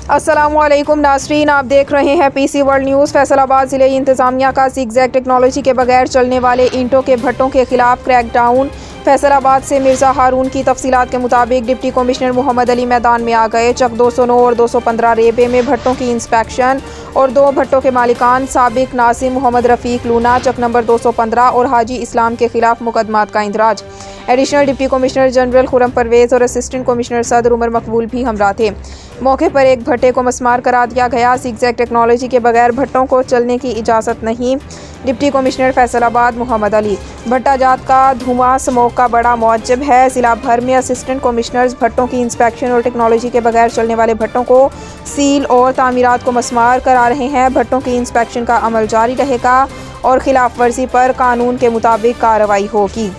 अस्सलाम वालेकुम नाज़रीन, आप देख रहे हैं पीसी वर्ल्ड न्यूज़। फैसलाबाद ज़िलई इंतज़ामिया का ज़िगज़ैग टेक्नोलॉजी के बगैर चलने वाले ईंटों के भट्टों के खिलाफ क्रैक डाउन। फैसलाबाद से मिर्ज़ा हारून की तफसीलात के मुताबिक डिप्टी कमिश्नर मोहम्मद अली मैदान में आ गए। चक 209 और 215 रेबे में भट्टों की इंस्पेक्शन और 2 भट्टों के मालिकान साबिक नासिम मोहम्मद रफ़ीक लूना चक नंबर 215 और हाजी इस्लाम के खिलाफ मुकदमात का इंदराज। Additional deputy commissioner general Khurram Pervaiz और असिस्टेंट कमिश्नर सदर उमर मकबूल भी हमरा थे। मौके पर एक भट्टे को मस्मार करा दिया गया। ज़िगज़ैग टेक्नोलॉजी के बगैर भट्टों को चलने की इजाज़त नहीं। Deputy commissioner Faisalabad Mohammad Ali. भट्टा जात का धुआं स्मोक का बड़ा मौजब है। ज़िला भर में असिस्टेंट कमिश्नर्स भट्टों की इंस्पेक्शन और टेक्नोलॉजी के बगैर चलने वाले भट्टों को सील और तामीरात को मस्मार करा रहे हैं। भट्टों की इंस्पेक्शन का अमल जारी रहेगा और खिलाफ वर्जी पर कानून के मुताबिक कार्रवाई होगी।